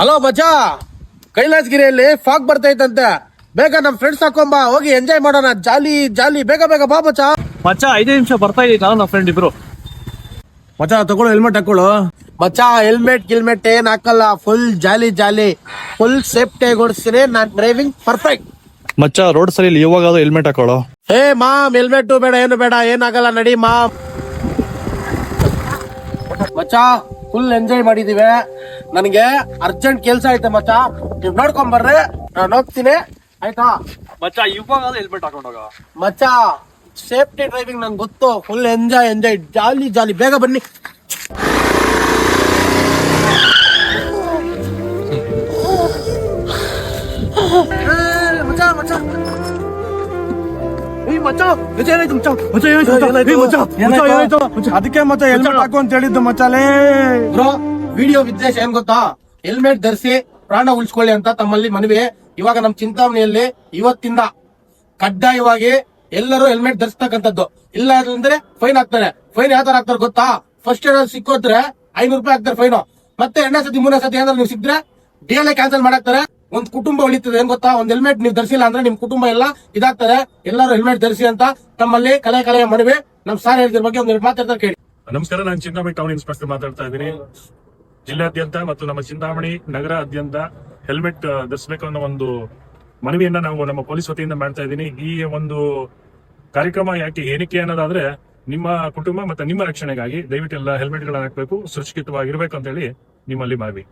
Hello ಮಚ್ಚಾ, ಕೈಲಾಸಗಿರಿಯಲ್ಲಿ fog ಬರ್ತೈತಂತೆ. ಬೇಗ ನಮ್ friends ಹಾಕೊಂಬ, ಹೋಗಿ ಎಂಜಾಯ್ ಮಾಡೋಣ. ಜಾಲಿ ಜಾಲಿ, ಬೇಗ ಬೇಗ ಬಾ ಮಚ್ಚಾ. ಮಚ್ಚಾ 5 ನಿಮಿಷ ಬರ್ತಾ ಇದೀನಿ ನಾನು ನಮ್ಮ ಫ್ರೆಂಡ್ ಇಬ್ರು. ಮಚ್ಚಾ ತಗೊಳ್ಳೋ, ಹೆಲ್ಮೆಟ್ ಹಾಕೊಳ್ಳು. ಮಚ್ಚಾ ಹೆಲ್ಮೆಟ್ ಏನ್ ಹಾಕಲ್ಲ, ಫುಲ್ ಜಾಲಿ ಜಾಲಿ, ಫುಲ್ ಸೇಫ್ಟಿ ಓಡಿಸ್ತೀನಿ. ನಾನ್ ಡ್ರೈವಿಂಗ್ ಪರ್ಫೆಕ್ಟ್. ಮಚ್ಚಾ ರೋಡ್ ಸರಿ ಇವಾಗ ಹೆಲ್ಮೆಟ್ ಹಾಕೊಳ್ಳೋ. ಏ ಮಾಮ್, ಹೆಲ್ಮೆಟ್ ಬೇಡ, ಏನು ಬೇಡ, ಏನಾಗಲ್ಲ, ನಡಿ ಮಾಮ್. ಮಚ್ಚಾ ಫುಲ್ ಎಂಜಾಯ್ ಮಾಡಿದೀವಿ. ನನಗೆ ಅರ್ಜೆಂಟ್ ಕೆಲ್ಸ ಐತೆ ಮಚ್ಚಾ, ನೀವ್ ನೋಡ್ಕೊಂಡ್ ಬರ್ರಿ, ನಾನು ಹೋಗ್ತೀನಿ ಆಯ್ತಾ. ಮಚ್ಚಾ ಇವಾಗ ಹೆಲ್ಮೆಟ್ ಹಾಕೊಂಡೋಗ. ಮಚ್ಚಾ ಸೇಫ್ಟಿ ಡ್ರೈವಿಂಗ್ ನಂಗೆ ಗೊತ್ತು. ಫುಲ್ ಎಂಜಾಯ್ ಜಾಲಿ ಜಾಲಿ, ಬೇಗ ಬನ್ನಿ. ಅದಕ್ಕೆ ಮತ್ತೆ ಹೆಲ್ಮೆಟ್ ಹಾಕು ಅಂತ ಹೇಳಿದ್ದು ಮಚಾಲೆ. ಬ್ರೋ, ವಿಡಿಯೋ ಉದ್ದೇಶ ಏನ್ ಗೊತ್ತಾ? ಹೆಲ್ಮೆಟ್ ಧರಿಸಿ ಪ್ರಾಣ ಉಳಿಸ್ಕೊಳ್ಳಿ ಅಂತ ತಮ್ಮಲ್ಲಿ ಮನವಿ. ಇವಾಗ ನಮ್ ಚಿಂತಾಮಣಿಯಲ್ಲಿ ಇವತ್ತಿಂದ ಕಡ್ಡಾಯವಾಗಿ ಎಲ್ಲರೂ ಹೆಲ್ಮೆಟ್ ಧರಿಸ್ತಕ್ಕಂಥದ್ದು. ಇಲ್ಲ ಅಂದ್ರೆ ಫೈನ್ ಹಾಕ್ತಾರೆ. ಫೈನ್ ಯಾವ ತರ ಹಾಕ್ತಾರೆ ಗೊತ್ತಾ? ಫಸ್ಟ್ ಏನಾದ್ರು ಸಿಕ್ಕೋದ್ರೆ 500 ರೂಪಾಯಿ ಹಾಕ್ತಾರೆ ಫೈನ್. ಮತ್ತೆ 2ನೇ ಸತಿ 3ನೇ ಸತಿ ಏನಾದ್ರು ನೀವು ಸಿಕ್ಕಿದ್ರೆ DLA ಕ್ಯಾನ್ಸಲ್ ಮಾಡಾಕ್ತಾರೆ. ಒಂದ್ ಕುಟುಂಬ ಉಳಿತದೆ. ಏನ್ ಗೊತ್ತಾ? ಒಂದ್ ಹೆಲ್ಮೆಟ್ ನೀವು ಧರಿಸಿಲ್ಲ ಅಂದ್ರೆ ನಿಮ್ ಕುಟುಂಬ ಎಲ್ಲ ಇದಾಗ್ತಾರೆ. ಎಲ್ಲರೂ ಹೆಲ್ಮೆಟ್ ಧರಿಸಿ ಅಂತ ತಮ್ಮಲ್ಲಿ ಕಲೆಯ ಮನವಿ. ನಮ್ ಸಾರ್ ಹೇಳಿದ್ರ ಬಗ್ಗೆ ಒಂದೆರಡು ಮಾತಾಡ್ತಾರೆ ಕೇಳಿ. ನಮಸ್ಕಾರ, ನಾನು ಚಿಂತಾಮಣಿ ಟೌನ್ ಇನ್ಸ್ಪೆಕ್ಟರ್ ಮಾತಾಡ್ತಾ ಇದ್ದೀನಿ. ಜಿಲ್ಲೆಯಾದ್ಯಂತ ಮತ್ತು ನಮ್ಮ ಚಿಂತಾಮಣಿ ನಗರಾದ್ಯಂತ ಹೆಲ್ಮೆಟ್ ಧರಿಸಬೇಕು ಅನ್ನೋ ಒಂದು ಮನವಿಯನ್ನ ನಾವು ನಮ್ಮ ಪೊಲೀಸ್ ವತಿಯಿಂದ ಮಾಡ್ತಾ ಇದ್ದೀನಿ. ಈ ಒಂದು ಕಾರ್ಯಕ್ರಮ ಏನಕ್ಕೆ ಅನ್ನೋದಾದ್ರೆ, ನಿಮ್ಮ ಕುಟುಂಬ ಮತ್ತೆ ನಿಮ್ಮ ರಕ್ಷಣೆಗಾಗಿ ದಯವಿಟ್ಟು ಎಲ್ಲ ಹೆಲ್ಮೆಟ್ ಗಳನ್ನ ಹಾಕಬೇಕು, ಸುರಕ್ಷಿತವಾಗಿರ್ಬೇಕು ಅಂತ ಹೇಳಿ ನಿಮ್ಮಲ್ಲಿ ಮನವಿ.